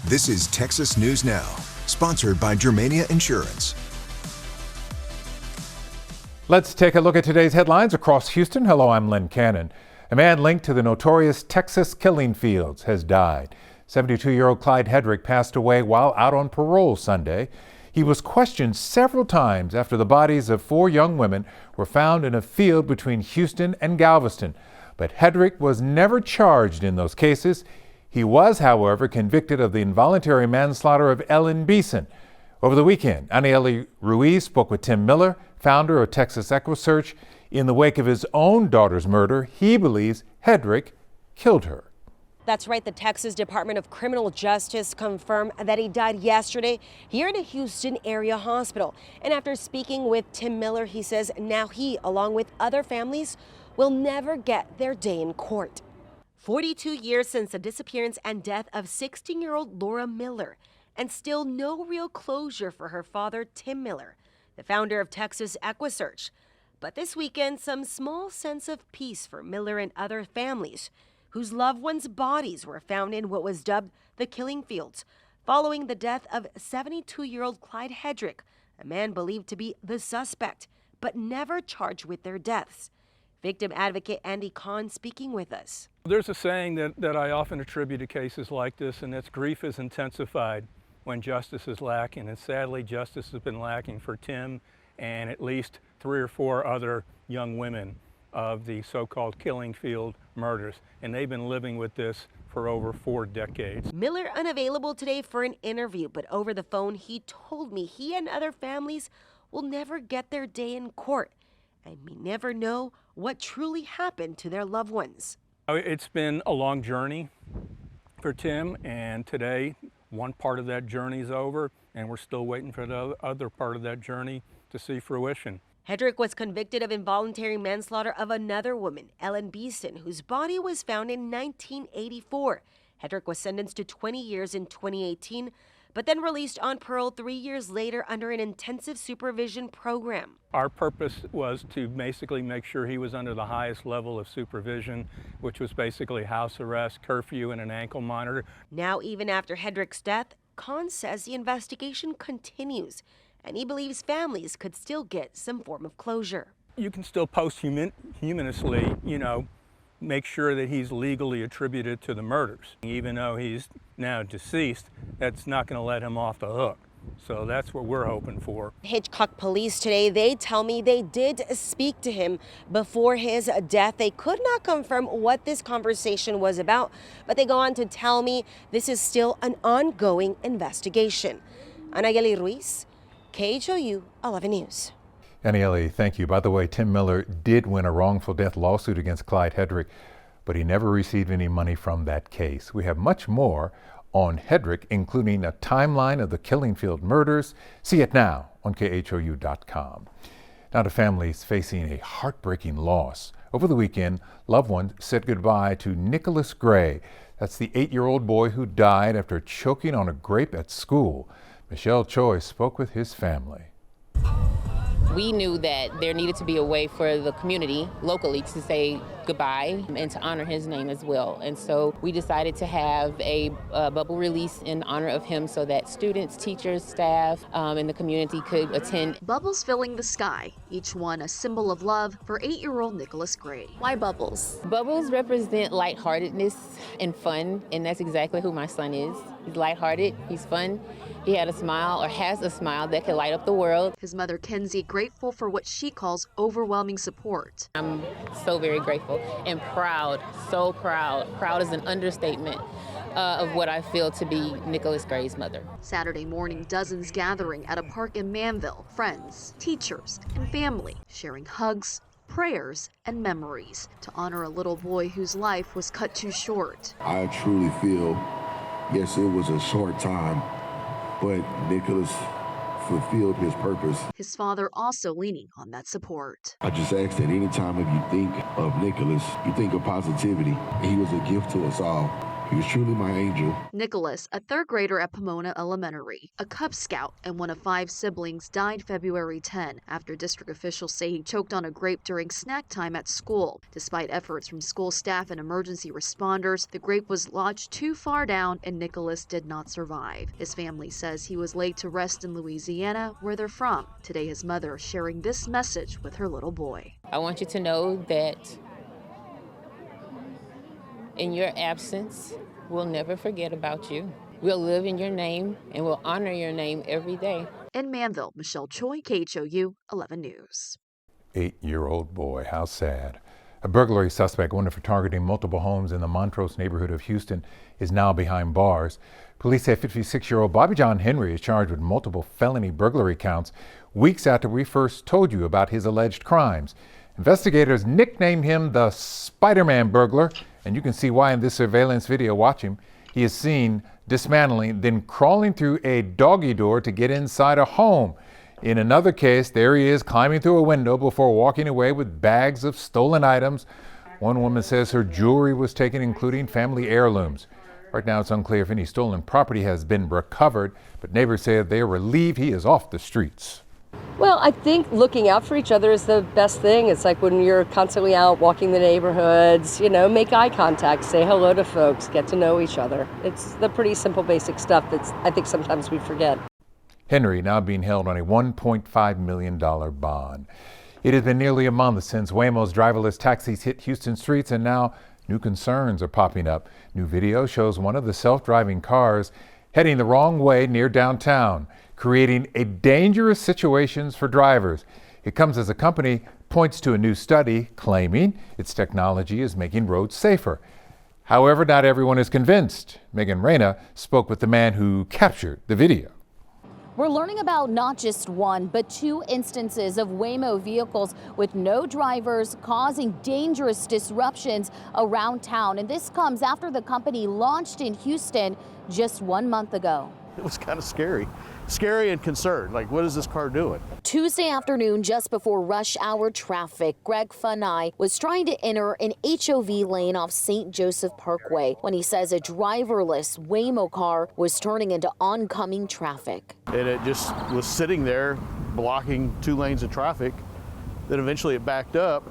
This is Texas News Now, sponsored by Germania Insurance. Let's take a look at today's headlines across Houston. Hello, I'm Len Cannon. A man linked to the notorious Texas killing fields has died. 72-year-old Clyde Hedrick passed away while out on parole Sunday. He was questioned several times after the bodies of 4 young women were found in a field between Houston and Galveston. But Hedrick was never charged in those cases. He was, however, convicted of the involuntary manslaughter of Ellen Beeson. Over the weekend, Anieli Ruiz spoke with Tim Miller, founder of Texas EquiSearch. In the wake of his own daughter's murder, he believes Hedrick killed her. That's right. The Texas Department of Criminal Justice confirmed that he died yesterday here in a Houston area hospital. And after speaking with Tim Miller, he says now he, along with other families, will never get their day in court. 42 years since the disappearance and death of 16-year-old Laura Miller, and still no real closure for her father, Tim Miller, the founder of Texas EquiSearch. But this weekend, some small sense of peace for Miller and other families whose loved ones' bodies were found in what was dubbed the killing fields, following the death of 72-year-old Clyde Hedrick, a man believed to be the suspect, but never charged with their deaths. Victim advocate Andy Kahn speaking with us. There's a saying that I often attribute to cases like this, and it's grief is intensified when justice is lacking. And sadly, justice has been lacking for Tim and at least 3 or 4 other young women of the so-called killing field murders. And they've been living with this for over 4 decades. Miller unavailable today for an interview, but over the phone he told me he and other families will never get their day in court and may never know what truly happened to their loved ones. It's been a long journey for Tim, and today one part of that journey is over, and we're still waiting for the other part of that journey to see fruition. Hedrick was convicted of involuntary manslaughter of another woman, Ellen Beeson, whose body was found in 1984. Hedrick was sentenced to 20 years in 2018, but then released on parole 3 years later under an intensive supervision program. Our purpose was to basically make sure he was under the highest level of supervision, which was basically house arrest, curfew, and an ankle monitor. Now, even after Hedrick's death, Kahn says the investigation continues, and he believes families could still get some form of closure. You can still posthumously, make sure that he's legally attributed to the murders. Even though he's now deceased, that's not going to let him off the hook. So that's what we're hoping for. Hitchcock police today, they tell me they did speak to him before his death. They could not confirm what this conversation was about, but they go on to tell me this is still an ongoing investigation. Anieli Ruiz, KHOU 11 News. Anieli, thank you. By the way, Tim Miller did win a wrongful death lawsuit against Clyde Hedrick, but he never received any money from that case. We have much more on Hedrick, including a timeline of the killing field murders. See it now on KHOU.com. Now to families facing a heartbreaking loss. Over the weekend, loved ones said goodbye to Nicholas Gray. That's the 8-year-old boy who died after choking on a grape at school. Michelle Choi spoke with his family. We knew that there needed to be a way for the community locally to say goodbye and to honor his name as well. And so we decided to have a bubble release in honor of him so that students, teachers, staff, and the community could attend. Bubbles filling the sky, each one a symbol of love for 8-year-old Nicholas Gray. Why bubbles? Bubbles represent lightheartedness and fun, and that's exactly who my son is. He's lighthearted, he's fun. He had a smile, or has a smile, that can light up the world. His mother, Kenzie, grateful for what she calls overwhelming support. I'm so very grateful and proud, so proud. Proud is an understatement of what I feel to be Nicholas Gray's mother. Saturday morning, dozens gathering at a park in Manville. Friends, teachers, and family sharing hugs, prayers, and memories to honor a little boy whose life was cut too short. I truly feel, yes, it was a short time, but Nicholas fulfilled his purpose. His father also leaning on that support. I just ask that anytime if you think of Nicholas, you think of positivity. He was a gift to us all. He was truly my angel. Nicholas, a third grader at Pomona Elementary, a Cub Scout and one of 5 siblings, died February 10 after district officials say he choked on a grape during snack time at school. Despite efforts from school staff and emergency responders, the grape was lodged too far down and Nicholas did not survive. His family says he was laid to rest in Louisiana, where they're from. Today, his mother sharing this message with her little boy. I want you to know that in your absence, we'll never forget about you. We'll live in your name and we'll honor your name every day. In Manville, Michelle Choi, KHOU 11 News. 8-year-old boy, how sad. A burglary suspect wanted for targeting multiple homes in the Montrose neighborhood of Houston is now behind bars. Police say 56-year-old Bobby John Henry is charged with multiple felony burglary counts weeks after we first told you about his alleged crimes. Investigators nicknamed him the Spider-Man burglar, and you can see why in this surveillance video. Watch him. He is seen dismantling, then crawling through a doggy door to get inside a home. In another case, there he is climbing through a window before walking away with bags of stolen items. One woman says her jewelry was taken, including family heirlooms. Right now, it's unclear if any stolen property has been recovered, but neighbors say they are relieved he is off the streets. Well, I think looking out for each other is the best thing. It's like when you're constantly out walking the neighborhoods, make eye contact, say hello to folks, get to know each other. It's the pretty simple, basic stuff that I think sometimes we forget. Henry now being held on a $1.5 million bond. It has been nearly a month since Waymo's driverless taxis hit Houston streets, and now new concerns are popping up. New video shows one of the self-driving cars heading the wrong way near downtown, creating a dangerous situations for drivers. It comes as a company points to a new study claiming its technology is making roads safer. However, not everyone is convinced. Megan Reyna spoke with the man who captured the video. We're learning about not just one, but 2 instances of Waymo vehicles with no drivers causing dangerous disruptions around town. And this comes after the company launched in Houston just 1 month ago. It was kind of scary and concerned. Like, what is this car doing? Tuesday afternoon, just before rush hour traffic, Greg Funai was trying to enter an HOV lane off St. Joseph Parkway when he says a driverless Waymo car was turning into oncoming traffic. And it just was sitting there blocking 2 lanes of traffic. Then eventually it backed up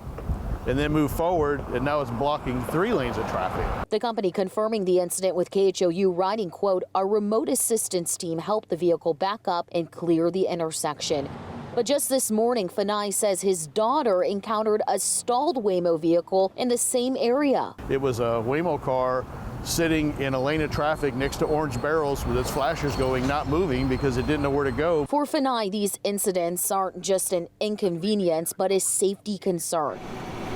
and then moved forward, and now it's blocking 3 lanes of traffic. The company confirming the incident with KHOU, writing, quote, "Our remote assistance team helped the vehicle back up and clear the intersection." But just this morning, Funai says his daughter encountered a stalled Waymo vehicle in the same area. It was a Waymo car sitting in a lane of traffic next to orange barrels with its flashers going, not moving because it didn't know where to go. For Funai, these incidents aren't just an inconvenience, but a safety concern.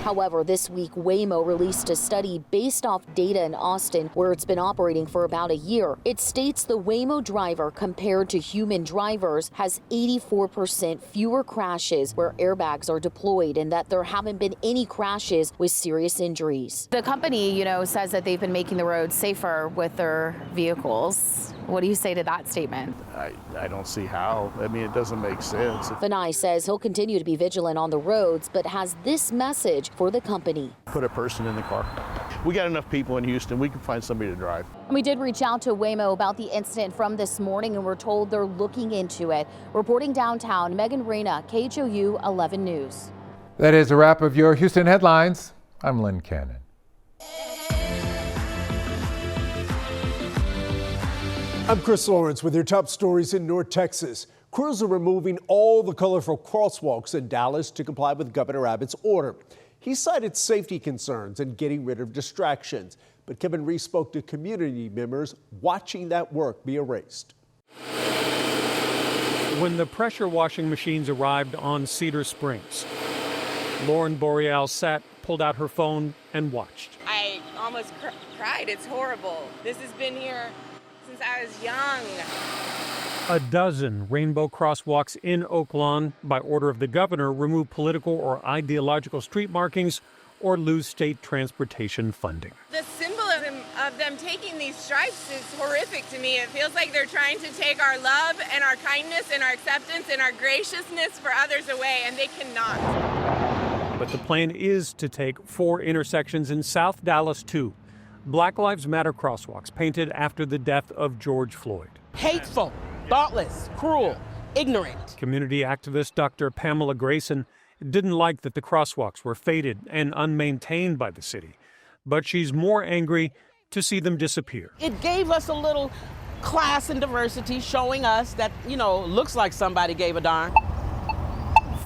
However, this week, Waymo released a study based off data in Austin, where it's been operating for about a year. It states the Waymo driver, compared to human drivers, has 84% fewer crashes where airbags are deployed, and that there haven't been any crashes with serious injuries. The company, says that they've been making the roads safer with their vehicles. What do you say to that statement? I don't see how. I mean, it doesn't make sense. Funai says he'll continue to be vigilant on the roads, but has this message for the company. Put a person in the car. We got enough people in Houston. We can find somebody to drive. And we did reach out to Waymo about the incident from this morning, and we're told they're looking into it. Reporting downtown, Megan Reyna, KHOU 11 News. That is a wrap of your Houston headlines. I'm Lynn Cannon. I'm Chris Lawrence with your top stories in North Texas. Crews are removing all the colorful crosswalks in Dallas to comply with Governor Abbott's order. He cited safety concerns and getting rid of distractions. But Kevin Reese spoke to community members watching that work be erased. When the pressure washing machines arrived on Cedar Springs, Lauren Boreal pulled out her phone and watched. I almost cried. It's horrible. This has been here since I was young. A dozen rainbow crosswalks in Oak Lawn, by order of the governor, remove political or ideological street markings or lose state transportation funding. The symbolism of them taking these stripes is horrific to me. It feels like they're trying to take our love and our kindness and our acceptance and our graciousness for others away, and they cannot. But the plan is to take 4 intersections in South Dallas too. Black Lives Matter crosswalks painted after the death of George Floyd. Hateful, thoughtless, cruel, ignorant. Community activist Dr. Pamela Grayson didn't like that the crosswalks were faded and unmaintained by the city, but she's more angry to see them disappear. It gave us a little class and diversity, showing us that, looks like somebody gave a darn.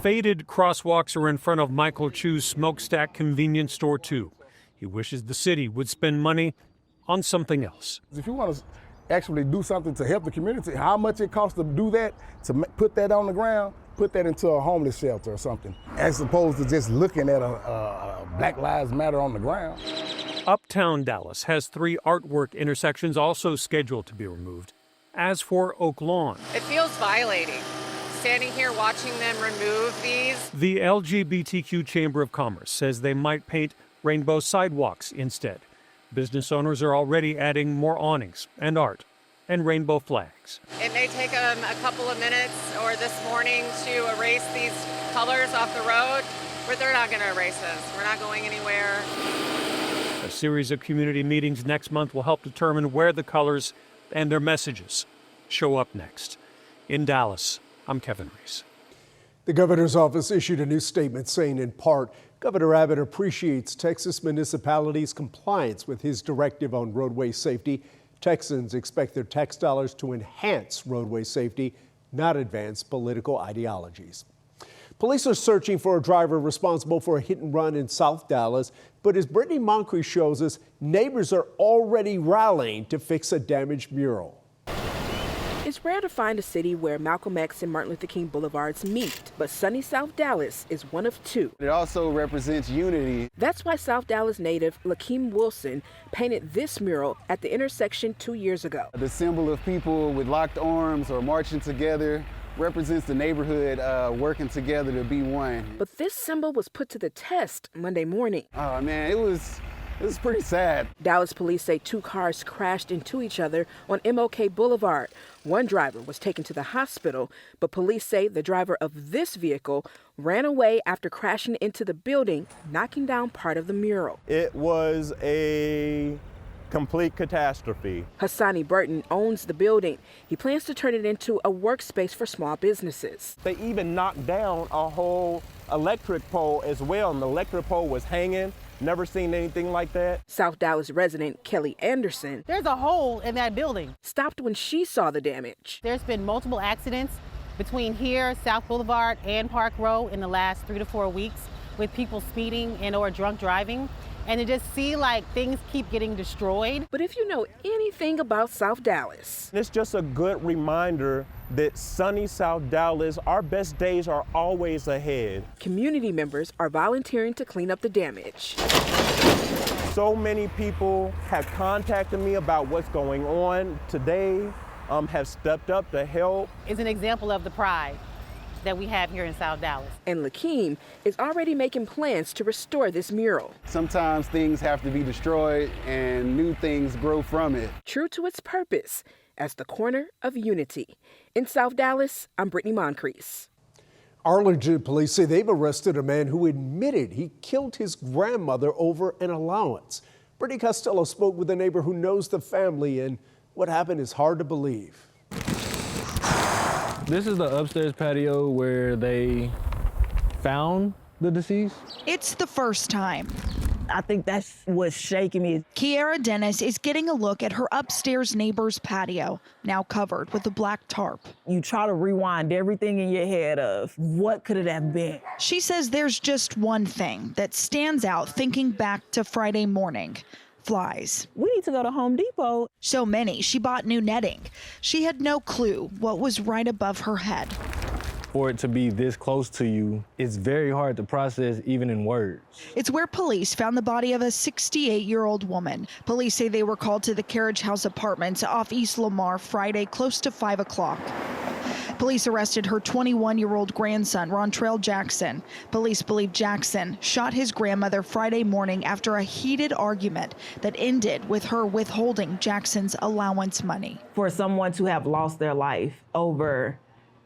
Faded crosswalks are in front of Michael Chu's Smokestack convenience store, too. He wishes the city would spend money on something else. If you want to actually do something to help the community, how much it costs to do that, to put that on the ground, put that into a homeless shelter or something, as opposed to just looking at a Black Lives Matter on the ground. Uptown Dallas has 3 artwork intersections also scheduled to be removed. As for Oak Lawn, it feels violating. Standing here watching them remove these. The LGBTQ Chamber of Commerce says they might paint rainbow sidewalks instead. Business owners are already adding more awnings and art and rainbow flags. It may take them a couple of minutes or this morning to erase these colors off the road, but they're not going to erase us. We're not going anywhere. A series of community meetings next month will help determine where the colors and their messages show up next. In Dallas, I'm Kevin Reese. The governor's office issued a new statement saying, in part, Governor Abbott appreciates Texas municipalities' compliance with his directive on roadway safety. Texans expect their tax dollars to enhance roadway safety, not advance political ideologies. Police are searching for a driver responsible for a hit and run in South Dallas, but as Brittany Moncrief shows us, neighbors are already rallying to fix a damaged mural. It's rare to find a city where Malcolm X and Martin Luther King Boulevards meet, but sunny South Dallas is one of 2. It also represents unity. That's why South Dallas native Lakeem Wilson painted this mural at the intersection 2 years ago. The symbol of people with locked arms or marching together represents the neighborhood working together to be one. But this symbol was put to the test Monday morning. Oh man, it was pretty sad. Dallas police say 2 cars crashed into each other on MLK Boulevard. One driver was taken to the hospital, but police say the driver of this vehicle ran away after crashing into the building, knocking down part of the mural. It was a complete catastrophe. Hassani Burton owns the building. He plans to turn it into a workspace for small businesses. They even knocked down a whole electric pole as well, and the electric pole was hanging. Never seen anything like that. South Dallas resident Kelly Anderson. There's a hole in that building. Stopped when she saw the damage. There's been multiple accidents between here, South Boulevard, and Park Row in the last 3 to 4 weeks with people speeding and or drunk driving. And to just see like things keep getting destroyed. But if you know anything about South Dallas, it's just a good reminder that sunny South Dallas, our best days are always ahead. Community members are volunteering to clean up the damage. So many people have contacted me about what's going on today, have stepped up to help. It's an example of the pride that we have here in South Dallas. And Lakeem is already making plans to restore this mural. Sometimes things have to be destroyed and new things grow from it. True to its purpose as the corner of unity. In South Dallas, I'm Brittany Moncrief. Arlington police say they've arrested a man who admitted he killed his grandmother over an allowance. Brittany Costello spoke with a neighbor who knows the family, and what happened is hard to believe. This is the upstairs patio where they found the deceased. It's the first time. I think that's what's shaking me. Kiara Dennis is getting a look at her upstairs neighbor's patio, now covered with a black tarp. You try to rewind everything in your head of what could it have been. She says there's just one thing that stands out thinking back to Friday morning. Flies. We need to go to Home Depot. So many, she bought new netting. She had no clue what was right above her head. For it to be this close to you, it's very hard to process even in words. It's where police found the body of a 68-year-old woman. Police say they were called to the Carriage House Apartments off East Lamar Friday close to 5 o'clock. Police arrested her 21-year-old grandson, Rontrell Jackson. Police believe Jackson shot his grandmother Friday morning after a heated argument that ended with her withholding Jackson's allowance money. For someone to have lost their life over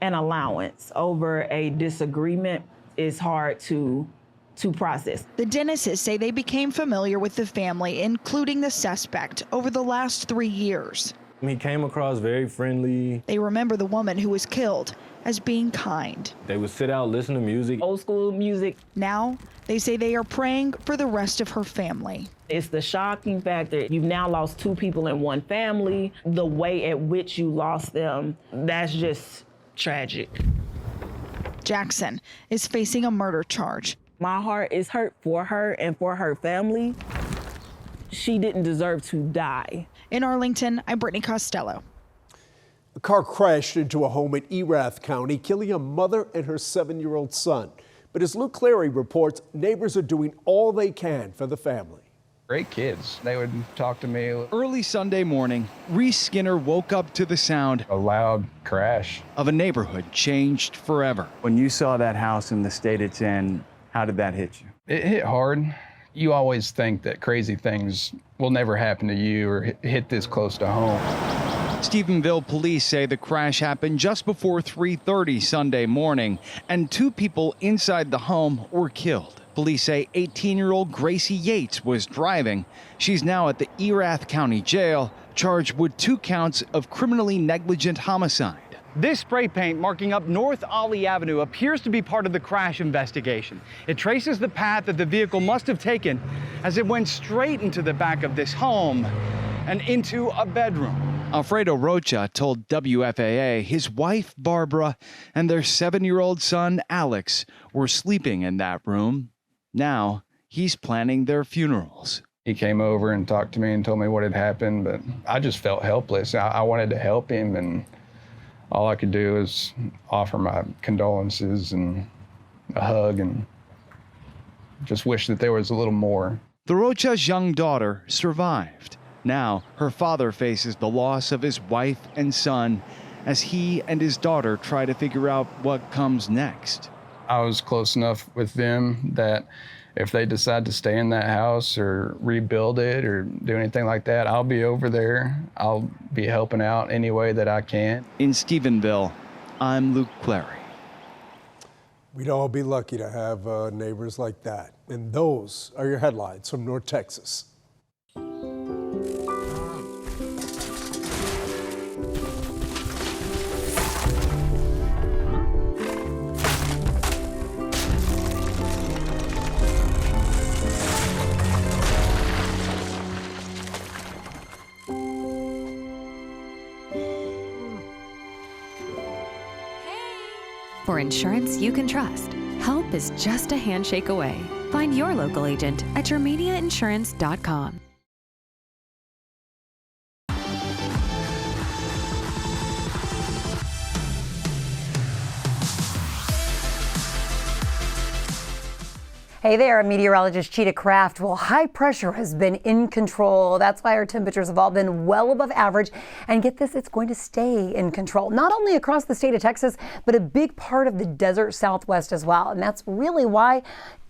an allowance, over a disagreement, is hard to to process. The Dennises say they became familiar with the family, including the suspect, over the last 3 years. He came across very friendly. They remember the woman who was killed as being kind. They would sit out, listen to music. Old school music. Now, they say they are praying for the rest of her family. It's the shocking factor. You've now lost 2 people in one family. The way at which you lost them, that's just tragic. Jackson is facing a murder charge. My heart is hurt for her and for her family. She didn't deserve to die. In Arlington, I'm Brittany Costello. A car crashed into a home in Erath County, killing a mother and her 7-year-old son. But as Luke Clary reports, neighbors are doing all they can for the family. Great kids. They would talk to me. Early Sunday morning, Reese Skinner woke up to the sound A loud crash. of a neighborhood changed forever. When you saw that house in the state it's in, how did that hit you? It hit hard. You always think that crazy things will never happen to you or hit this close to home. Stephenville police say the crash happened just before 3:30 Sunday morning, and 2 people inside the home were killed. Police say 18-year-old Gracie Yates was driving. She's now at the Erath County Jail, charged with 2 counts of criminally negligent homicide. This spray paint marking up North Ollie Avenue appears to be part of the crash investigation. It traces the path that the vehicle must have taken as it went straight into the back of this home and into a bedroom. Alfredo Rocha told WFAA his wife, Barbara, and their 7-year-old son, Alex, were sleeping in that room. Now he's planning their funerals. He came over and talked to me and told me what had happened, but I just felt helpless. I wanted to help him, and all I could do is offer my condolences and a hug and just wish that there was a little more. The Rocha's young daughter survived. Now her father faces the loss of his wife and son as he and his daughter try to figure out what comes next. I was close enough with them that if they decide to stay in that house or rebuild it or do anything like that, I'll be over there. I'll be helping out any way that I can. In Stephenville, I'm Luke Clary. We'd all be lucky to have neighbors like that. And those are your headlines from North Texas. For insurance you can trust, help is just a handshake away. Find your local agent at yourmediainsurance.com. Hey there, meteorologist Cheetah Craft. Well, high pressure has been in control. That's why our temperatures have all been well above average. And get this, it's going to stay in control, not only across the state of Texas, but a big part of the desert Southwest as well. And that's really why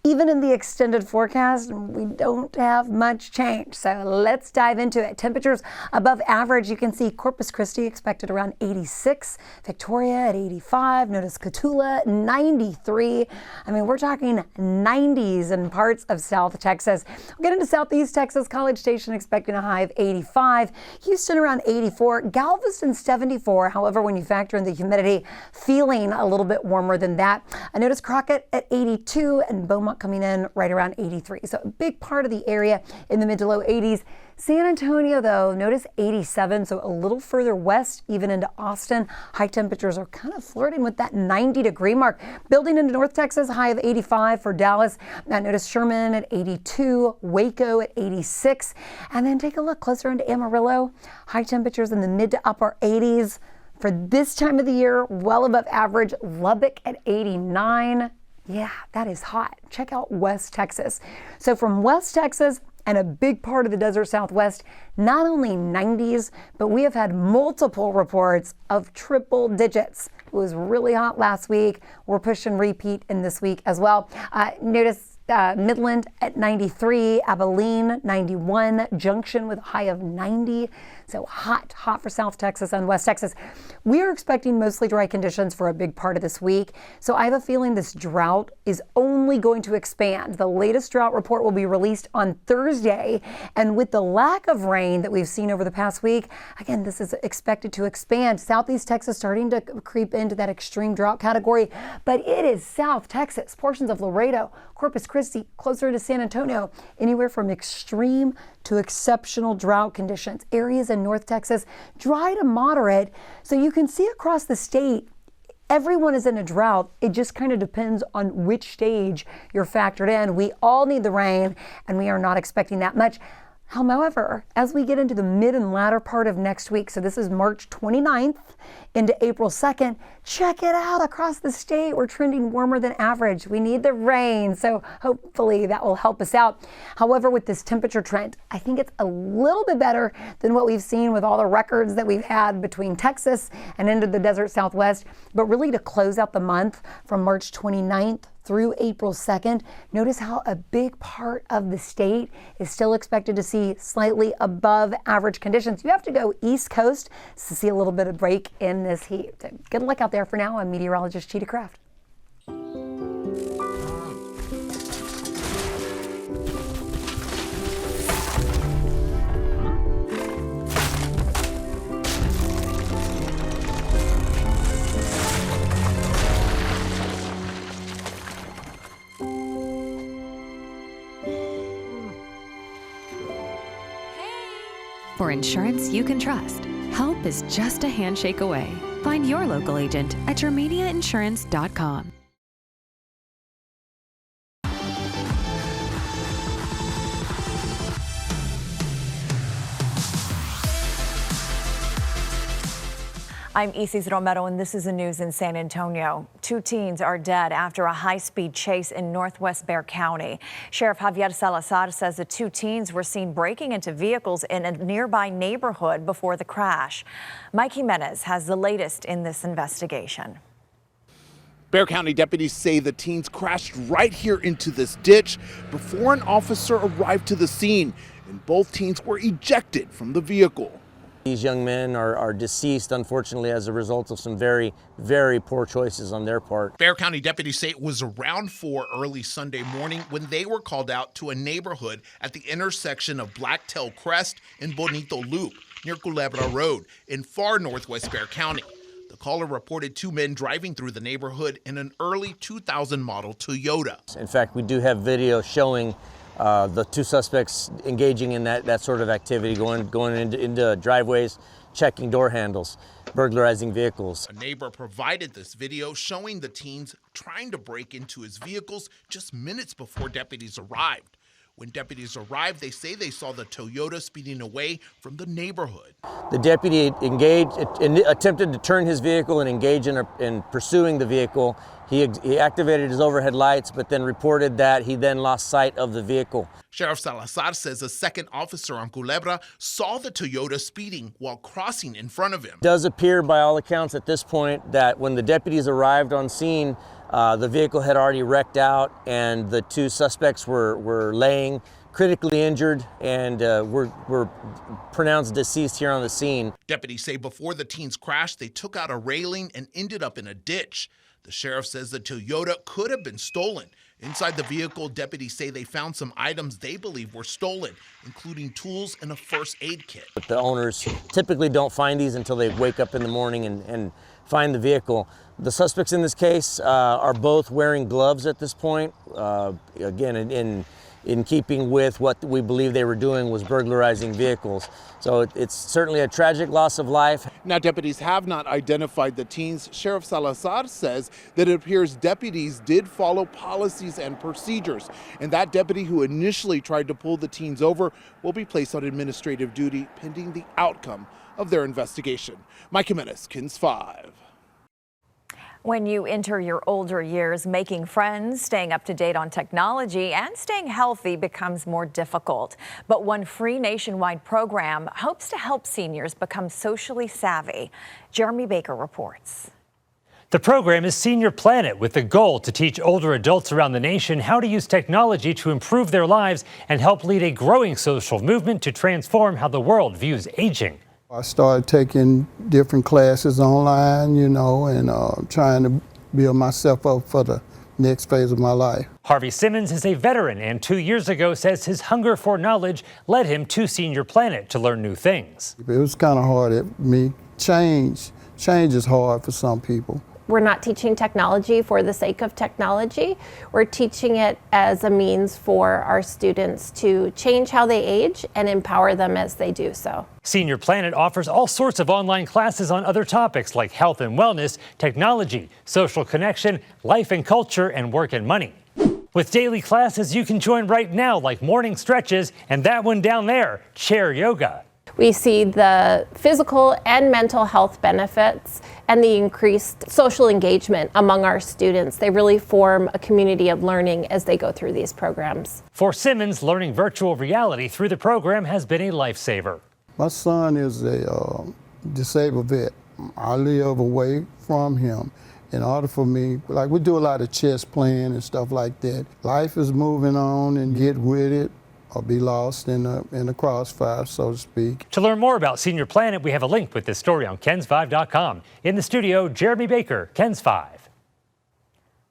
even in the extended forecast, we don't have much change. So let's dive into it. Temperatures above average. You can see Corpus Christi expected around 86, Victoria at 85, notice Cotulla 93. I mean, we're talking 90s in parts of South Texas. We'll get into Southeast Texas. College Station expecting a high of 85, Houston around 84, Galveston 74. However, when you factor in the humidity, feeling a little bit warmer than that. I notice Crockett at 82 and Beaumont coming in right around 83. So a big part of the area in the mid to low 80s. San Antonio, though, notice 87, so a little further west, even into Austin. High temperatures are kind of flirting with that 90-degree mark. Building into North Texas, high of 85 for Dallas. Now notice Sherman at 82, Waco at 86. And then take a look closer into Amarillo. High temperatures in the mid to upper 80s. For this time of the year, well above average. Lubbock at 89. Yeah, that is hot. Check out West Texas. So from West Texas and a big part of the desert Southwest, not only 90s, but we have had multiple reports of triple digits. It was really hot last week. We're pushing repeat in this week as well. Notice Midland at 93, Abilene 91, Junction with a high of 90. So hot for South Texas and West Texas. We are expecting mostly dry conditions for a big part of this week. So I have a feeling this drought is only going to expand. The latest drought report will be released on Thursday. And with the lack of rain that we've seen over the past week, again, this is expected to expand. Southeast Texas starting to creep into that extreme drought category. But it is South Texas, portions of Laredo, Corpus Christi, closer to San Antonio, anywhere from extreme to exceptional drought conditions. Areas in North Texas, dry to moderate. So you can see across the state, everyone is in a drought. It just kind of depends on which stage you're factored in. We all need the rain, and we are not expecting that much. However, as we get into the mid and latter part of next week, so this is March 29th into April 2nd, check it out across the state. We're trending warmer than average. We need the rain, so hopefully that will help us out. However, with this temperature trend, I think it's a little bit better than what we've seen with all the records that we've had between Texas and into the desert Southwest. But really to close out the month from March 29th through April 2nd, notice how a big part of the state is still expected to see slightly above average conditions. You have to go East Coast to see a little bit of break in this heat. So good luck out there for now. I'm meteorologist Cheetah Craft. For insurance you can trust, help is just a handshake away. Find your local agent at yourmediainsurance.com. I'm Isis Romero, and this is the news in San Antonio. 2 teens are dead after a high-speed chase in northwest Bexar County. Sheriff Javier Salazar says the 2 teens were seen breaking into vehicles in a nearby neighborhood before the crash. Mike Jimenez has the latest in this investigation. Bexar County deputies say the teens crashed right here into this ditch before an officer arrived to the scene, and both teens were ejected from the vehicle. These young men are deceased, unfortunately, as a result of some very, very poor choices on their part. Bexar County deputies say it was around 4 early Sunday morning when they were called out to a neighborhood at the intersection of Blacktail Crest and Bonito Loop near Culebra Road in far northwest Bexar County. The caller reported 2 men driving through the neighborhood in an early 2000 model Toyota. In fact, we do have video showing the 2 suspects engaging in that sort of activity, going into driveways, checking door handles, burglarizing vehicles. A neighbor provided this video showing the teens trying to break into his vehicles just minutes before deputies arrived. When deputies arrived, they say they saw the Toyota speeding away from the neighborhood. The deputy attempted to turn his vehicle and engage in pursuing the vehicle. He activated his overhead lights, but then reported that he then lost sight of the vehicle. Sheriff Salazar says a second officer on Culebra saw the Toyota speeding while crossing in front of him. It does appear, by all accounts at this point, that when the deputies arrived on scene, the vehicle had already wrecked out, and the 2 suspects were laying critically injured and were pronounced deceased here on the scene. Deputies say before the teens crashed, they took out a railing and ended up in a ditch. The sheriff says the Toyota could have been stolen. Inside the vehicle, deputies say they found some items they believe were stolen, including tools and a first aid kit. But the owners typically don't find these until they wake up in the morning and find the vehicle. The suspects in this case are both wearing gloves at this point. Again, in keeping with what we believe they were doing was burglarizing vehicles. So it's certainly a tragic loss of life. Now, deputies have not identified the teens. Sheriff Salazar says that it appears deputies did follow policies and procedures, and that deputy who initially tried to pull the teens over will be placed on administrative duty pending the outcome of their investigation. Mike Jimenez, KINS 5. When you enter your older years, making friends, staying up to date on technology, and staying healthy becomes more difficult. But one free nationwide program hopes to help seniors become socially savvy. Jeremy Baker reports. The program is Senior Planet, with the goal to teach older adults around the nation how to use technology to improve their lives and help lead a growing social movement to transform how the world views aging. I started taking different classes online, and trying to build myself up for the next phase of my life. Harvey Simmons is a veteran and 2 years ago says his hunger for knowledge led him to Senior Planet to learn new things. It was kind of hard at me. Change is hard for some people. We're not teaching technology for the sake of technology. We're teaching it as a means for our students to change how they age and empower them as they do so. Senior Planet offers all sorts of online classes on other topics like health and wellness, technology, social connection, life and culture, and work and money. With daily classes you can join right now, like morning stretches and that one down there, chair yoga. We see the physical and mental health benefits and the increased social engagement among our students. They really form a community of learning as they go through these programs. For Simmons, learning virtual reality through the program has been a lifesaver. My son is a disabled vet. I live away from him. In order for me, like we do a lot of chess playing and stuff like that. Life is moving on, and get with it or be lost in the crossfire, so to speak. To learn more about Senior Planet, we have a link with this story on KENS5.com. In the studio, Jeremy Baker, KENS 5.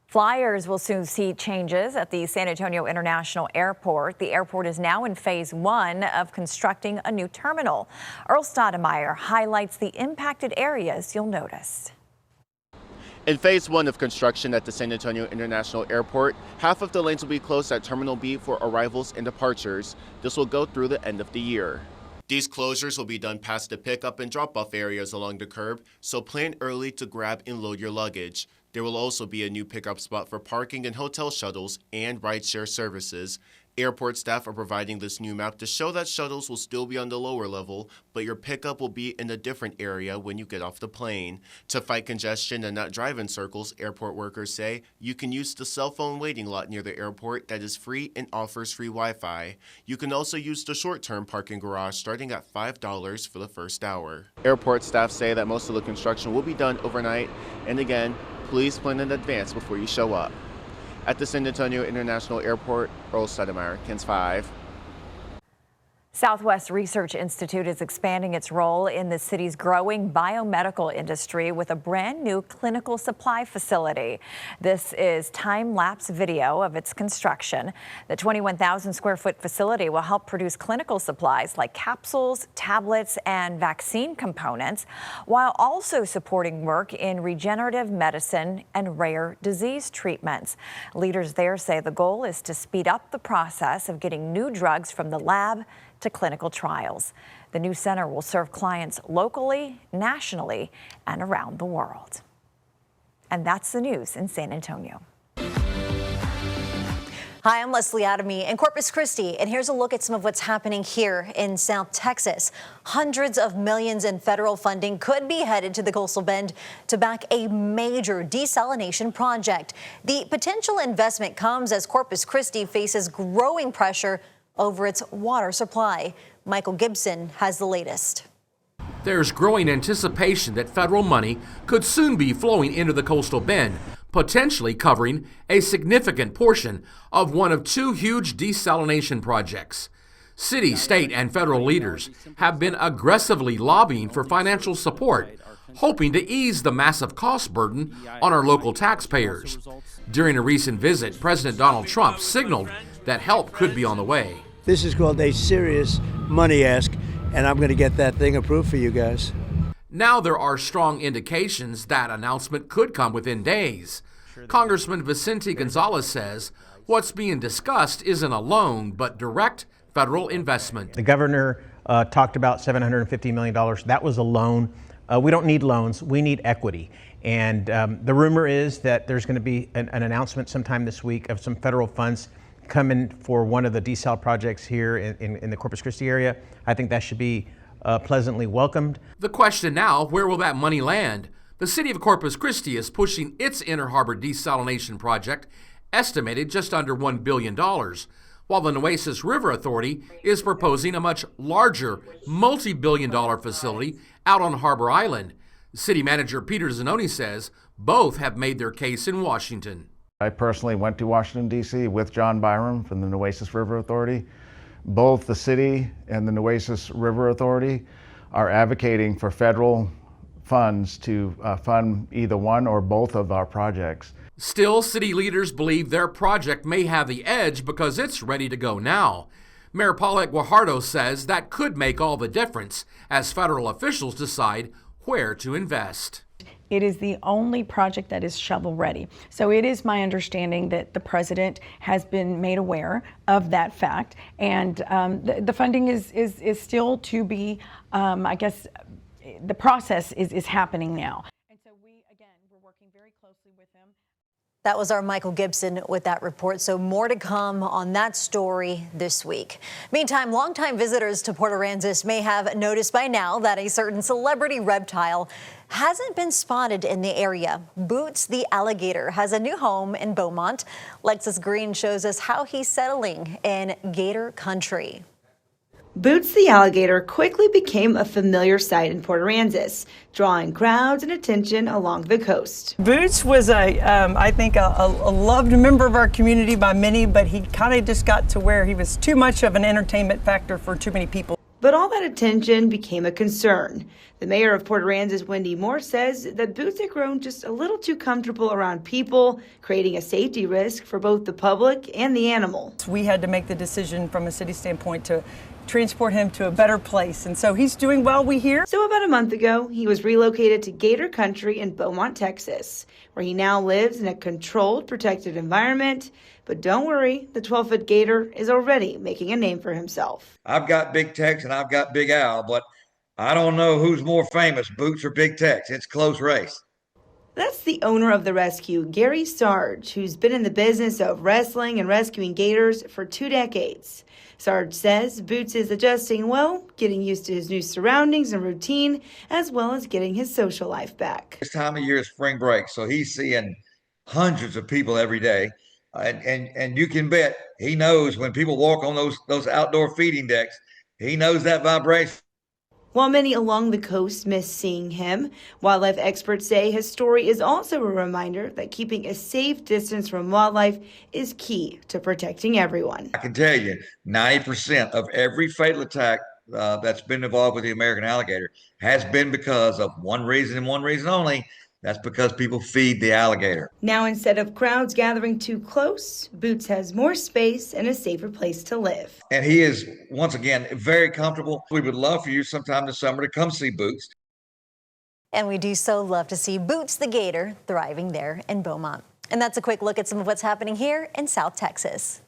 Flyers will soon see changes at the San Antonio International Airport. The airport is now in phase 1 of constructing a new terminal. Earl Stoudemire highlights the impacted areas you'll notice. In phase 1 of construction at the San Antonio International Airport, half of the lanes will be closed at Terminal B for arrivals and departures. This will go through the end of the year. These closures will be done past the pickup and drop-off areas along the curb, so plan early to grab and load your luggage. There will also be a new pickup spot for parking and hotel shuttles and rideshare services. Airport staff are providing this new map to show that shuttles will still be on the lower level, but your pickup will be in a different area when you get off the plane. To fight congestion and not drive in circles, airport workers say you can use the cell phone waiting lot near the airport that is free and offers free Wi-Fi. You can also use the short-term parking garage starting at $5 for the first hour. Airport staff say that most of the construction will be done overnight, and again, please plan in advance before you show up. At the San Antonio International Airport, Earl Stoudemire, KENS 5. Southwest Research Institute is expanding its role in the city's growing biomedical industry with a brand new clinical supply facility. This is time-lapse video of its construction. The 21,000 square foot facility will help produce clinical supplies like capsules, tablets, and vaccine components, while also supporting work in regenerative medicine and rare disease treatments. Leaders there say the goal is to speed up the process of getting new drugs from the lab to clinical trials. The new center will serve clients locally, nationally, and around the world. And that's the news in San Antonio. Hi, I'm Leslie Adamy in Corpus Christi, and here's a look at some of what's happening here in South Texas. Hundreds of millions in federal funding could be headed to the Coastal Bend to back a major desalination project. The potential investment comes as Corpus Christi faces growing pressure over its water supply. Michael Gibson has the latest. There's growing anticipation that federal money could soon be flowing into the Coastal Bend, potentially covering a significant portion of one of two huge desalination projects. City, state, and federal leaders have been aggressively lobbying for financial support, hoping to ease the massive cost burden on our local taxpayers. During a recent visit, President Donald Trump signaled that help could be on the way. This is called a serious money ask, and I'm going to get that thing approved for you guys. Now there are strong indications that announcement could come within days. Congressman Vicente Gonzalez says what's being discussed isn't a loan, but direct federal investment. The governor talked about $750 million. That was a loan. We don't need loans, we need equity. And the rumor is that there's going to be an announcement sometime this week of some federal funds coming for one of the desal projects here in the Corpus Christi area. I think that should be pleasantly welcomed. The question now, where will that money land? The city of Corpus Christi is pushing its Inner Harbor desalination project, estimated just under $1 billion, while the Nueces River Authority is proposing a much larger, multi-billion-dollar facility out on Harbor Island. City Manager Peter Zanoni says Both have made their case in Washington. I personally went to Washington, D.C. with John Byram from the Nueces River Authority. Both the city and the Nueces River Authority are advocating for federal funds to fund either one or both of our projects. Still, city leaders believe their project may have the edge because it's ready to go now. Mayor Paulette Guajardo says that could make all the difference as federal officials decide where to invest. It is the only project that is shovel ready. So it is my understanding that the president has been made aware of that fact, and the funding is still to be, I guess, the process is happening now. And so we're working very closely with them. That was our Michael Gibson with that report. So more to come on that story this week. Meantime, longtime visitors to Port Aransas may have noticed by now that a certain celebrity reptile hasn't been spotted in the area. Boots the alligator has a new home in Beaumont. Lexus Green shows us how he's settling in Gator Country. Boots the alligator quickly became a familiar sight in Port Aransas, drawing crowds and attention along the coast. Boots was I think a loved member of our community by many, but he kind of just got to where he was too much of an entertainment factor for too many people. But all that attention became a concern. The mayor of Port Aransas, Wendy Moore, says that Boots had grown just a little too comfortable around people, creating a safety risk for both the public and the animal. We had to make the decision from a city standpoint to transport him to a better place, and so he's doing well, we hear. So about a month ago, he was relocated to Gator Country in Beaumont, Texas, where he now lives in a controlled, protected environment. But don't worry, the 12-foot gator is already making a name for himself. I've got Big Tex and I've got Big Al, but I don't know who's more famous, Boots or Big Tex. It's a close race. That's the owner of the rescue, Gary Sarge, who's been in the business of wrestling and rescuing gators for 2 decades. Sarge says Boots is adjusting well, getting used to his new surroundings and routine, as well as getting his social life back. This time of year is spring break, so he's seeing hundreds of people every day. And you can bet he knows when people walk on those outdoor feeding decks, he knows that vibration. While many along the coast miss seeing him, wildlife experts say his story is also a reminder that keeping a safe distance from wildlife is key to protecting everyone. I can tell you, 90% of every fatal attack that's been involved with the American alligator has been because of one reason and one reason only. That's because people feed the alligator. Now, instead of crowds gathering too close, Boots has more space and a safer place to live. And he is, once again, very comfortable. We would love for you sometime this summer to come see Boots. And we do so love to see Boots the gator thriving there in Beaumont. And that's a quick look at some of what's happening here in South Texas.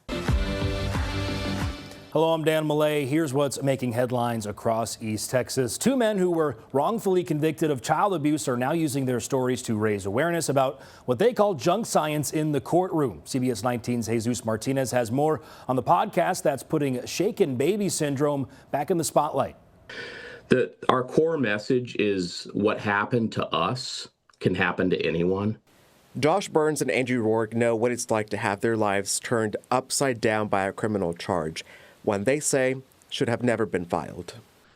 Hello, I'm Dan Millay. Here's what's making headlines across East Texas. 2 men who were wrongfully convicted of child abuse are now using their stories to raise awareness about what they call junk science in the courtroom. CBS 19's Jesus Martinez has more on the podcast that's putting shaken baby syndrome back in the spotlight. Our core message is what happened to us can happen to anyone. Josh Burns and Andrew Rourke know what it's like to have their lives turned upside down by a criminal charge, one they say should have never been filed.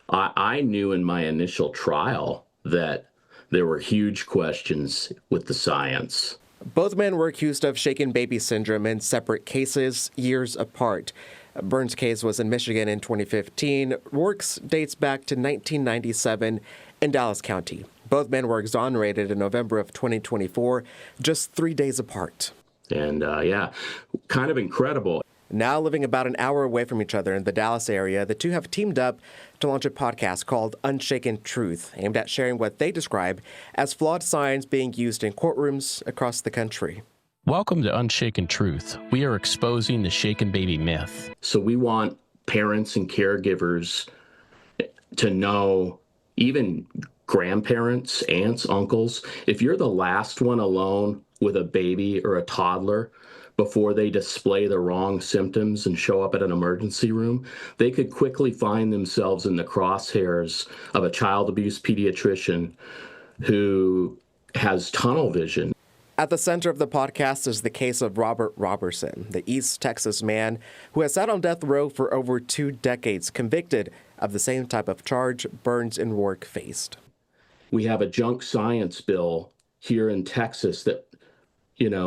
I knew in my initial trial that there were huge questions with the science. Both men were accused of shaken baby syndrome in separate cases, years apart. Burns' case was in Michigan in 2015. Rourke's dates back to 1997 in Dallas County. Both men were exonerated in November of 2024, just 3 days apart. And kind of incredible. Now living about an hour away from each other in the Dallas area, the two have teamed up to launch a podcast called Unshaken Truth, aimed at sharing what they describe as flawed science being used in courtrooms across the country. Welcome to Unshaken Truth. We are exposing the shaken baby myth. So we want parents and caregivers to know, even grandparents, aunts, uncles, if you're the last one alone with a baby or a toddler before they display the wrong symptoms and show up at an emergency room, they could quickly find themselves in the crosshairs of a child abuse pediatrician who has tunnel vision. At the center of the podcast is the case of Robert Robertson, the East Texas man who has sat on death row for over 2 decades, convicted of the same type of charge Burns and Rourke faced. We have a junk science bill here in Texas that,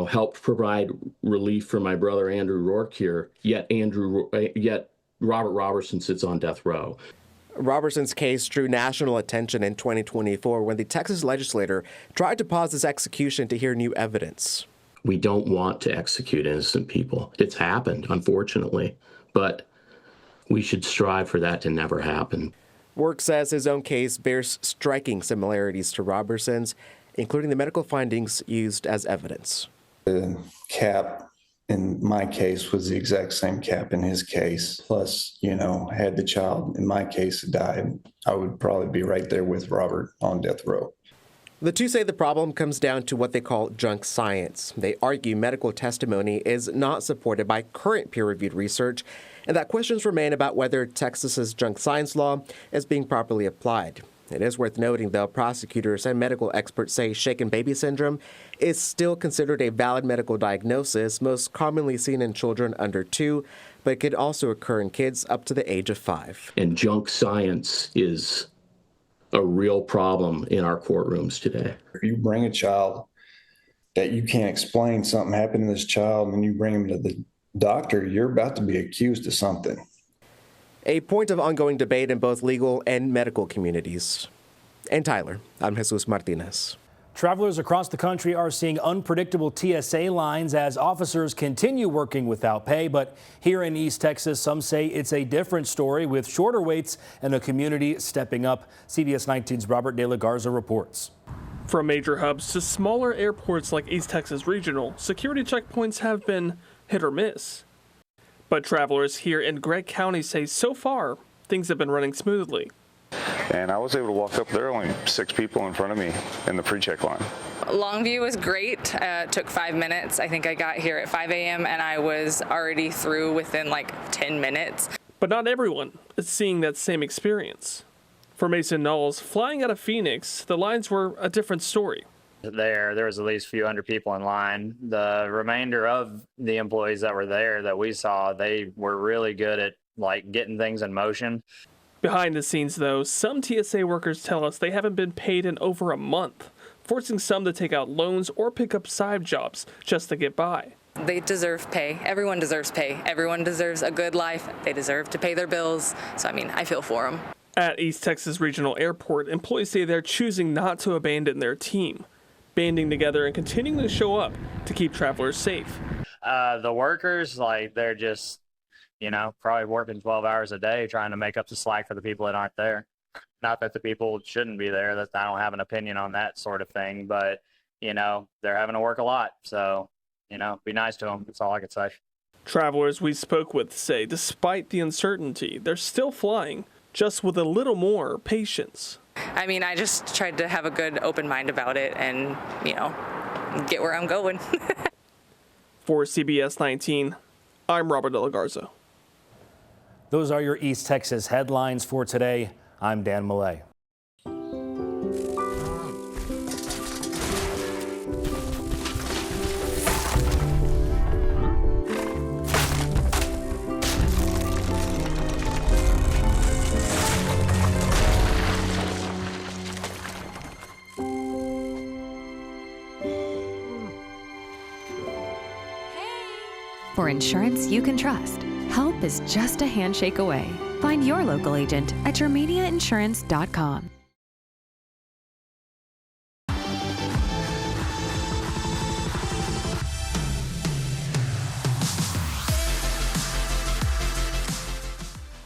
helped provide relief for my brother Andrew Rourke here, yet Robert Robertson sits on death row. Robertson's case drew national attention in 2024 when the Texas legislature tried to pause his execution to hear new evidence. We don't want to execute innocent people. It's happened, unfortunately, but we should strive for that to never happen. Rourke says his own case bears striking similarities to Robertson's, including the medical findings used as evidence. The cap in my case was the exact same cap in his case. Plus, had the child in my case died, I would probably be right there with Robert on death row. The two say the problem comes down to what they call junk science. They argue medical testimony is not supported by current peer-reviewed research, and that questions remain about whether Texas's junk science law is being properly applied. It is worth noting, though, prosecutors and medical experts say shaken baby syndrome is still considered a valid medical diagnosis, most commonly seen in children under 2, but it could also occur in kids up to the age of 5. And junk science is a real problem in our courtrooms today. If you bring a child that you can't explain something happened to this child and you bring him to the doctor, you're about to be accused of something. A point of ongoing debate in both legal and medical communities. In Tyler, I'm Jesus Martinez. Travelers across the country are seeing unpredictable TSA lines as officers continue working without pay. But here in East Texas, some say it's a different story with shorter waits and a community stepping up. CBS 19's Robert De La Garza reports. From major hubs to smaller airports like East Texas Regional, security checkpoints have been hit or miss. But travelers here in Gregg County say so far, things have been running smoothly. And I was able to walk up. There were only 6 people in front of me in the pre-check line. Longview was great. It took 5 minutes. I think I got here at 5 a.m. and I was already through within like 10 minutes. But not everyone is seeing that same experience. For Mason Knowles, flying out of Phoenix, the lines were a different story. There was at least a few hundred people in line. The remainder of the employees that were there that we saw, they were really good at getting things in motion. Behind the scenes, though, some TSA workers tell us they haven't been paid in over a month, forcing some to take out loans or pick up side jobs just to get by. They deserve pay. Everyone deserves pay. Everyone deserves a good life. They deserve to pay their bills. So, I feel for them. At East Texas Regional Airport, employees say they're choosing not to abandon their team, banding together and continuing to show up to keep travelers safe. The workers, they're just, probably working 12 hours a day trying to make up the slack for the people that aren't there. Not that the people shouldn't be there, that I don't have an opinion on that sort of thing, but, they're having to work a lot. So, be nice to them. That's all I could say. Travelers we spoke with say despite the uncertainty, they're still flying, just with a little more patience. I just tried to have a good open mind about it and, get where I'm going. For CBS 19, I'm Robert De La Garza. Those are your East Texas headlines for today. I'm Dan Millay. For insurance you can trust, help is just a handshake away. Find your local agent at germaniainsurance.com.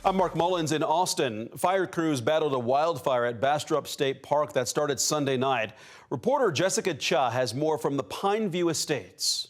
I'm Mark Mullins in Austin. Fire crews battled a wildfire at Bastrop State Park that started Sunday night. Reporter Jessica Cha has more from the Pineview Estates.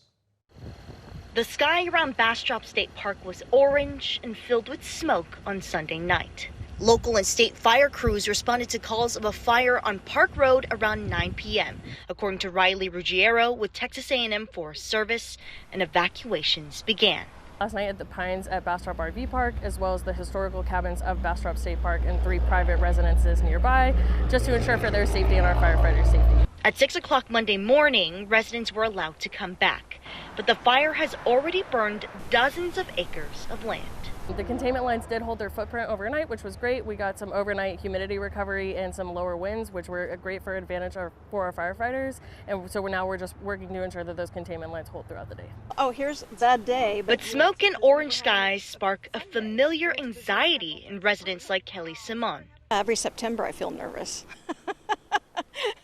The sky around Bastrop State Park was orange and filled with smoke on Sunday night. Local and state fire crews responded to calls of a fire on Park Road around 9 p.m. According to Riley Ruggiero with Texas A&M Forest Service, and evacuations began. Last night at the Pines at Bastrop RV Park, as well as the historical cabins of Bastrop State Park and 3 private residences nearby, just to ensure for their safety and our firefighters' safety. At 6 o'clock Monday morning, residents were allowed to come back, but the fire has already burned dozens of acres of land. The containment lines did hold their footprint overnight, which was great. We got some overnight humidity recovery and some lower winds, which were great for advantage for our firefighters. And so now we're just working to ensure that those containment lines hold throughout the day. Oh, here's that day. But smoke and orange skies spark a familiar anxiety in residents like Kelly Simon. Every September I feel nervous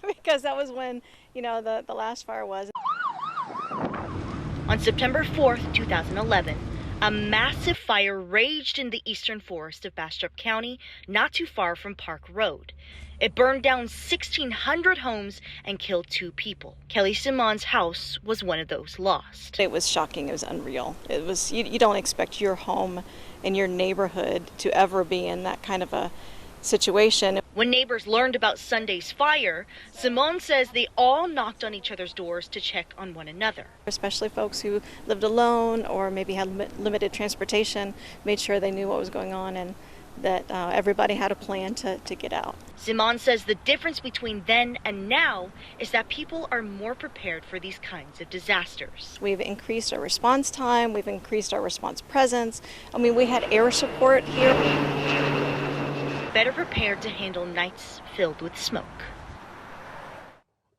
because that was when, the last fire was. On September 4th, 2011, a massive fire raged in the eastern forest of Bastrop County, not too far from Park Road. It burned down 1,600 homes and killed 2 people. Kelly Simon's house was one of those lost. It was shocking. It was unreal. It was, you don't expect your home and your neighborhood to ever be in that kind of a situation. When neighbors learned about Sunday's fire, Simone says they all knocked on each other's doors to check on one another. Especially folks who lived alone or maybe had limited transportation, made sure they knew what was going on and that everybody had a plan to get out. Simone says the difference between then and now is that people are more prepared for these kinds of disasters. We've increased our response time, we've increased our response presence. We had air support here. Better prepared to handle nights filled with smoke.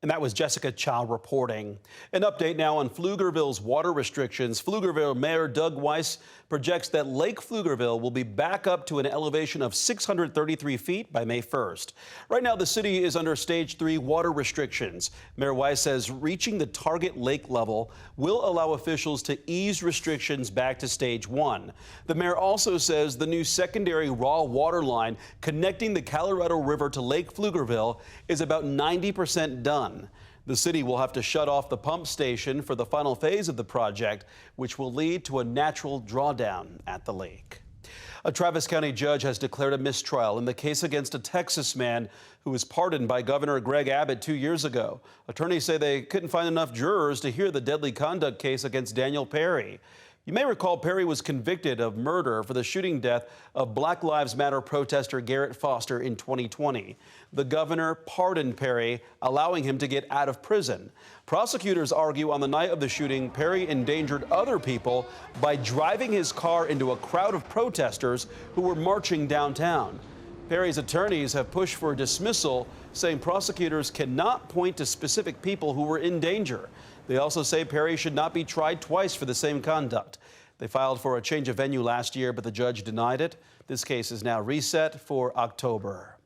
And that was Jessica Cha reporting. An update now on Pflugerville's water restrictions. Pflugerville Mayor Doug Weiss projects that Lake Pflugerville will be back up to an elevation of 633 feet by May 1st. Right now, the city is under Stage 3 water restrictions. Mayor Weiss says reaching the target lake level will allow officials to ease restrictions back to Stage 1. The mayor also says the new secondary raw water line connecting the Colorado River to Lake Pflugerville is about 90% done. The city will have to shut off the pump station for the final phase of the project, which will lead to a natural drawdown at the lake. A Travis County judge has declared a mistrial in the case against a Texas man who was pardoned by Governor Greg Abbott 2 years ago. Attorneys say they couldn't find enough jurors to hear the deadly conduct case against Daniel Perry. You may recall Perry was convicted of murder for the shooting death of Black Lives Matter protester Garrett Foster in 2020. The governor pardoned Perry, allowing him to get out of prison. Prosecutors argue on the night of the shooting, Perry endangered other people by driving his car into a crowd of protesters who were marching downtown. Perry's attorneys have pushed for dismissal, saying prosecutors cannot point to specific people who were in danger. They also say Perry should not be tried twice for the same conduct. They filed for a change of venue last year, but the judge denied it. This case is now reset for October.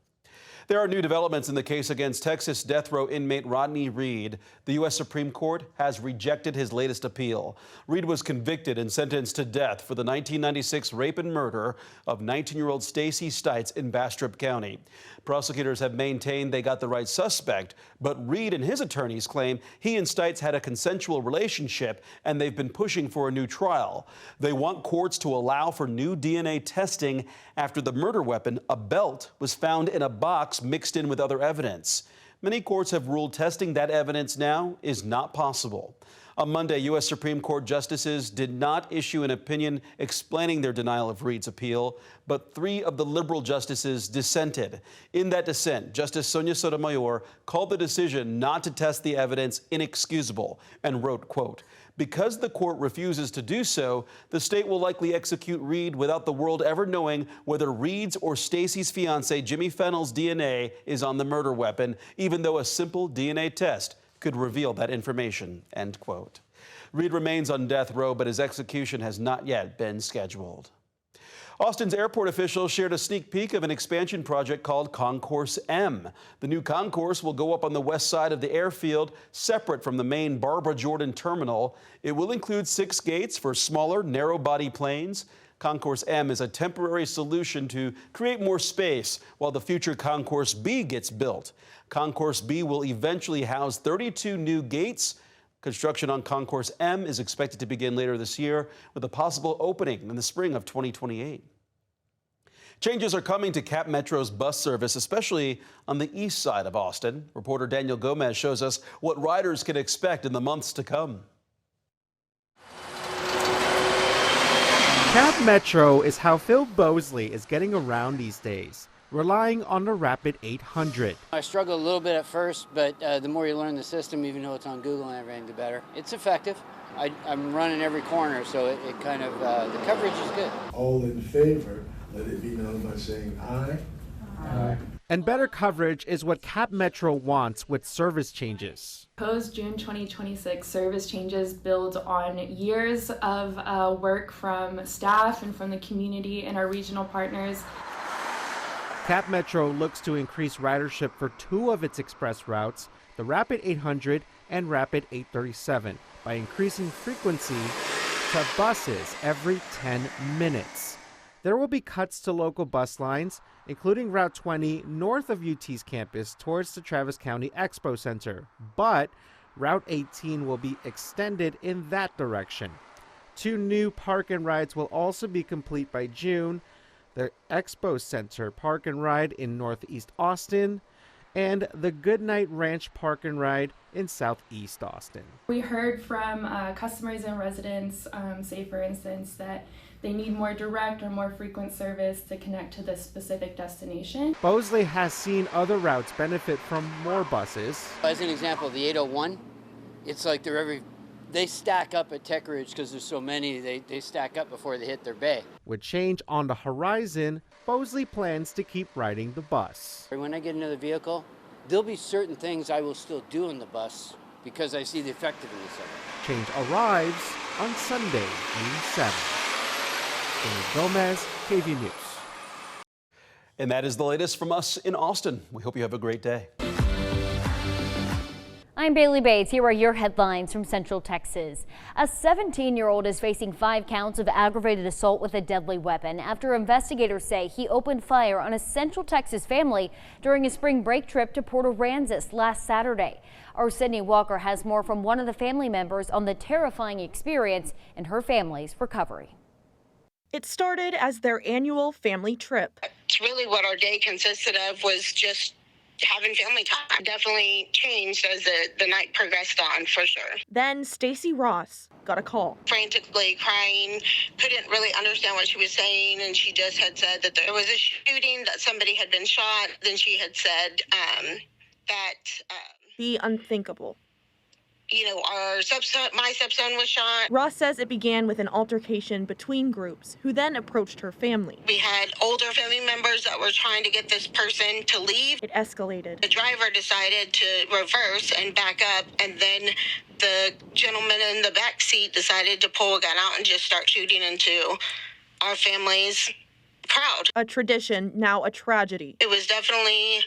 There are new developments in the case against Texas death row inmate Rodney Reed. The U.S. Supreme Court has rejected his latest appeal. Reed was convicted and sentenced to death for the 1996 rape and murder of 19-year-old Stacy Stites in Bastrop County. Prosecutors have maintained they got the right suspect, but Reed and his attorneys claim he and Stites had a consensual relationship and they've been pushing for a new trial. They want courts to allow for new DNA testing after the murder weapon, a belt, was found in a box mixed in with other evidence. Many courts have ruled testing that evidence now is not possible. On Monday, U.S. Supreme Court justices did not issue an opinion explaining their denial of Reed's appeal, but 3 of the liberal justices dissented. In that dissent, Justice Sonia Sotomayor called the decision not to test the evidence inexcusable and wrote, quote, "Because the court refuses to do so, the state will likely execute Reed without the world ever knowing whether Reed's or Stacy's fiancé Jimmy Fennell's DNA is on the murder weapon, even though a simple DNA test could reveal that information," end quote. Reed remains on death row, but his execution has not yet been scheduled. Austin's airport officials shared a sneak peek of an expansion project called Concourse M. The new concourse will go up on the west side of the airfield, separate from the main Barbara Jordan terminal. It will include 6 gates for smaller, narrow-body planes. Concourse M is a temporary solution to create more space while the future Concourse B gets built. Concourse B will eventually house 32 new gates. Construction on Concourse M is expected to begin later this year, with a possible opening in the spring of 2028. Changes are coming to Cap Metro's bus service, especially on the east side of Austin. Reporter Daniel Gomez shows us what riders can expect in the months to come. Cap Metro is how Phil Bosley is getting around these days. relying on the Rapid 800. I struggled a little bit at first, but the more you learn the system, even though it's on Google and everything, the better. It's effective. I'm running every corner, so it kind of, the coverage is good. All in favor, let it be known by saying aye. Aye. And better coverage is what Cap Metro wants with service changes. Proposed June 2026 service changes build on years of work from staff and from the community and our regional partners. Cap Metro looks to increase ridership for two of its express routes, the Rapid 800 and Rapid 837, by increasing frequency to buses every 10 minutes. There will be cuts to local bus lines, including Route 20 north of UT's campus towards the Travis County Expo Center, but Route 18 will be extended in that direction. 2 new park and rides will also be complete by June: the Expo Center Park and Ride in Northeast Austin and the Goodnight Ranch Park and Ride in Southeast Austin. We heard from customers and residents say, for instance, that they need more direct or more frequent service to connect to this specific destination. Bosley has seen other routes benefit from more buses. As an example, the 801, it's like they stack up at Tech Ridge because there's so many, they stack up before they hit their bay. With change on the horizon, Bosley plans to keep riding the bus. When I get another vehicle, there'll be certain things I will still do in the bus because I see the effectiveness of it. Change arrives on Sunday, June 7th. Gomez, KV News. And that is the latest from us in Austin. We hope you have a great day. I'm Bailey Bates. Here are your headlines from Central Texas. A 17-year-old is facing 5 counts of aggravated assault with a deadly weapon after investigators say he opened fire on a Central Texas family during a spring break trip to Port Aransas last Saturday. Our Sydney Walker has more from one of the family members on the terrifying experience and her family's recovery. It started as their annual family trip. It's really what our day consisted of, was just having family time. Definitely changed as the night progressed on, for sure. Then Stacy Ross got a call. Frantically crying, couldn't really understand what she was saying, and she just had said that there was a shooting, that somebody had been shot. Then she had said the unthinkable. My stepson was shot. Ross says it began with an altercation between groups, who then approached her family. We had older family members that were trying to get this person to leave. It escalated. The driver decided to reverse and back up, and then the gentleman in the back seat decided to pull a gun out and just start shooting into our family's crowd. A tradition, now a tragedy. It was definitely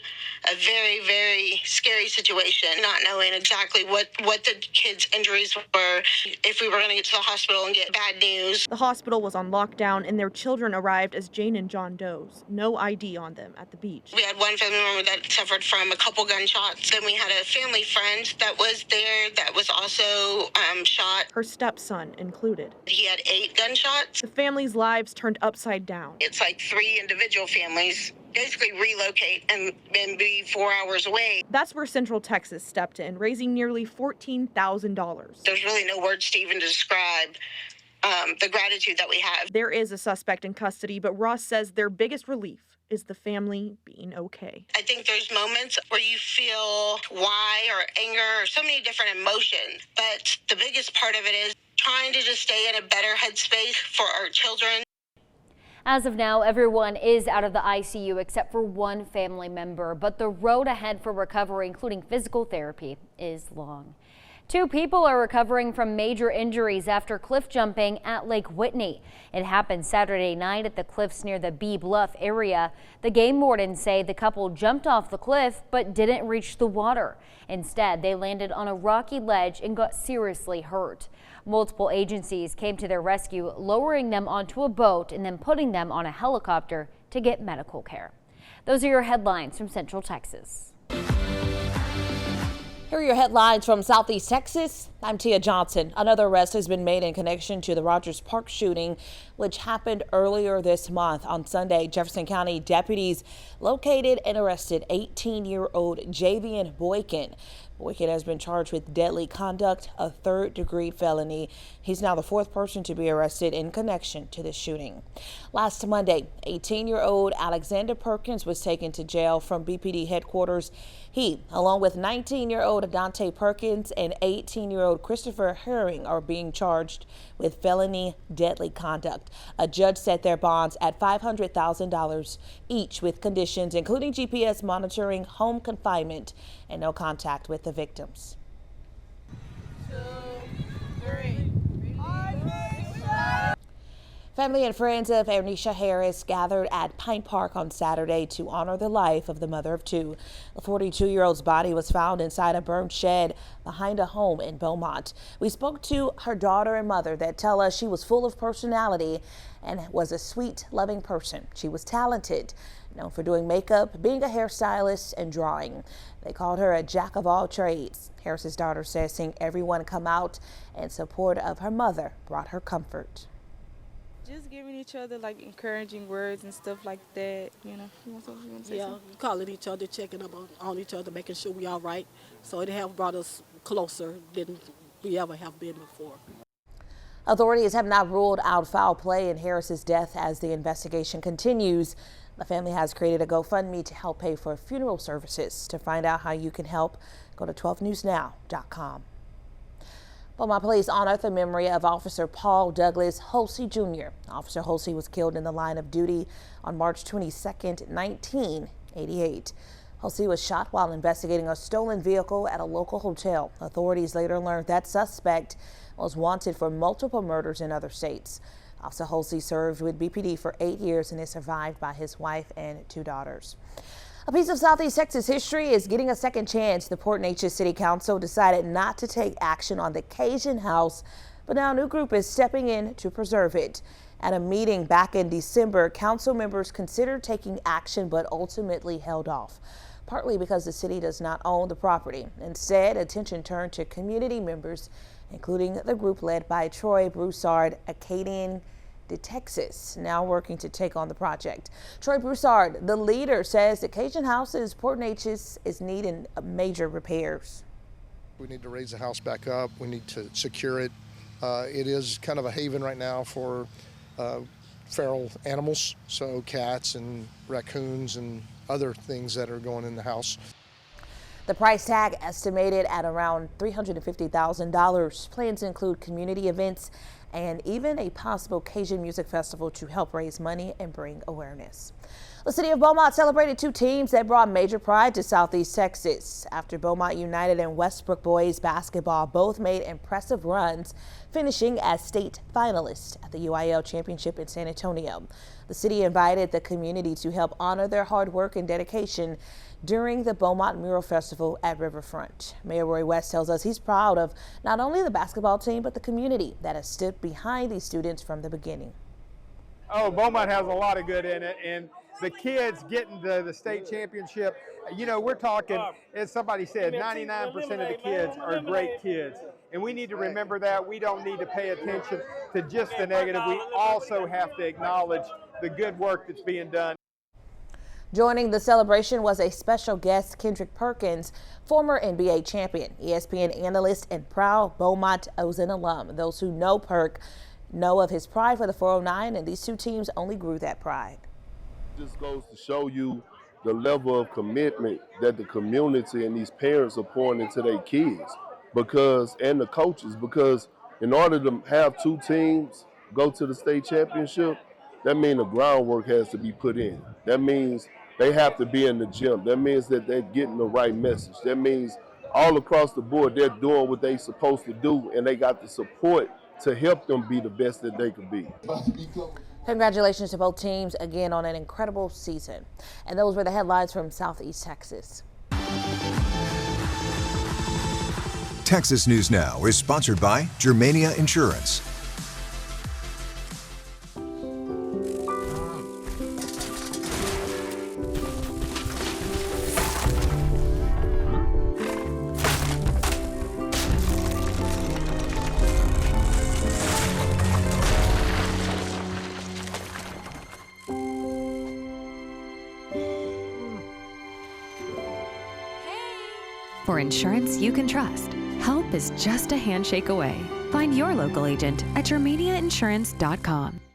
a very, very scary situation, not knowing exactly what the kids' injuries were, if we were going to get to the hospital and get bad news. The hospital was on lockdown, and their children arrived as Jane and John Doe's. No ID on them at the beach. We had one family member that suffered from a couple gunshots. Then we had a family friend that was there that was also shot. Her stepson included. He had 8 gunshots. The family's lives turned upside down. It's like 3 individual families basically relocate and be 4 hours away. That's where Central Texas stepped in, raising nearly $14,000. There's really no words to even describe the gratitude that we have. There is a suspect in custody, but Ross says their biggest relief is the family being okay. I think there's moments where you feel why or anger or so many different emotions, but the biggest part of it is trying to just stay in a better headspace for our children. As of now, everyone is out of the ICU except for one family member, but the road ahead for recovery, including physical therapy, is long. 2 people are recovering from major injuries after cliff jumping at Lake Whitney. It happened Saturday night at the cliffs near the Bee Bluff area. The game wardens say the couple jumped off the cliff but didn't reach the water. Instead, they landed on a rocky ledge and got seriously hurt. Multiple agencies came to their rescue, lowering them onto a boat and then putting them on a helicopter to get medical care. Those are your headlines from Central Texas. Here are your headlines from Southeast Texas. I'm Tia Johnson. Another arrest has been made in connection to the Rogers Park shooting, which happened earlier this month. On Sunday, Jefferson County deputies located and arrested 18-year-old Javian Boykin. Boykin has been charged with deadly conduct, a third-degree felony. He's now the fourth person to be arrested in connection to the shooting. Last Monday, 18-year-old Alexander Perkins was taken to jail from BPD headquarters. He, along with 19-year-old Dante Perkins and 18-year-old Christopher Herring, are being charged with felony deadly conduct. A judge set their bonds at $500,000 each, with conditions including GPS monitoring, home confinement, and no contact with the victims. 2, 3. Family and friends of Ernisha Harris gathered at Pine Park on Saturday to honor the life of the mother of two. The 42-year-old's body was found inside a burned shed behind a home in Beaumont. We spoke to her daughter and mother that tell us she was full of personality and was a sweet, loving person. She was talented, known for doing makeup, being a hairstylist, and drawing. They called her a jack of all trades. Harris's daughter says seeing everyone come out in support of her mother brought her comfort. Just giving each other like encouraging words and stuff like that, you know. You want to say something? Calling each other, checking up on each other, making sure we all right. So it have brought us closer than we ever have been before. Authorities have not ruled out foul play in Harris's death as the investigation continues. The family has created a GoFundMe to help pay for funeral services. To find out how you can help, go to 12newsnow.com. Beaumont police honor the memory of Officer Paul Douglas Holsey Jr. Officer Holsey was killed in the line of duty on March 22nd, 1988. Holsey was shot while investigating a stolen vehicle at a local hotel. Authorities later learned that suspect was wanted for multiple murders in other states. Officer Holsey served with BPD for 8 years and is survived by his wife and 2 daughters. A piece of Southeast Texas history is getting a second chance. The Port Neches City Council decided not to take action on the Cajun House, but now a new group is stepping in to preserve it. At a meeting back in December, council members considered taking action but ultimately held off, partly because the city does not own the property. Instead, attention turned to community members, including the group led by Troy Broussard, Acadian de Texas, now working to take on the project. Troy Broussard, the leader, says the Cajun House's Port Neches is needing major repairs. We need to raise the house back up. We need to secure it. It is kind of a haven right now for feral animals, so cats and raccoons and other things that are going in the house. The price tag estimated at around $350,000. Plans include community events and even a possible Cajun music festival to help raise money and bring awareness. The city of Beaumont celebrated 2 teams that brought major pride to Southeast Texas. After Beaumont United and Westbrook boys basketball both made impressive runs, finishing as state finalists at the UIL Championship in San Antonio. The city invited the community to help honor their hard work and dedication during the Beaumont Mural Festival at Riverfront. Mayor Roy West tells us he's proud of not only the basketball team, but the community that has stood behind these students from the beginning. Oh, Beaumont has a lot of good in it, and the kids getting to the state championship, you know, we're talking, as somebody said, 99% of the kids are great kids. And we need to remember that. We don't need to pay attention to just the negative. We also have to acknowledge the good work that's being done. Joining the celebration was a special guest, Kendrick Perkins, former NBA champion, ESPN analyst, and proud Beaumont Ozen alum. Those who know Perk know of his pride for the 409, and these 2 teams only grew that pride. Just goes to show you the level of commitment that the community and these parents are pouring into their kids, and the coaches, because in order to have 2 teams go to the state championship, that means the groundwork has to be put in. That means they have to be in the gym. That means that they're getting the right message. That means all across the board they're doing what they're supposed to do, and they got the support to help them be the best that they could be. Congratulations to both teams again on an incredible season. And those were the headlines from Southeast Texas. Texas News Now is sponsored by Germania Insurance. For insurance you can trust, help is just a handshake away. Find your local agent at germaniainsurance.com.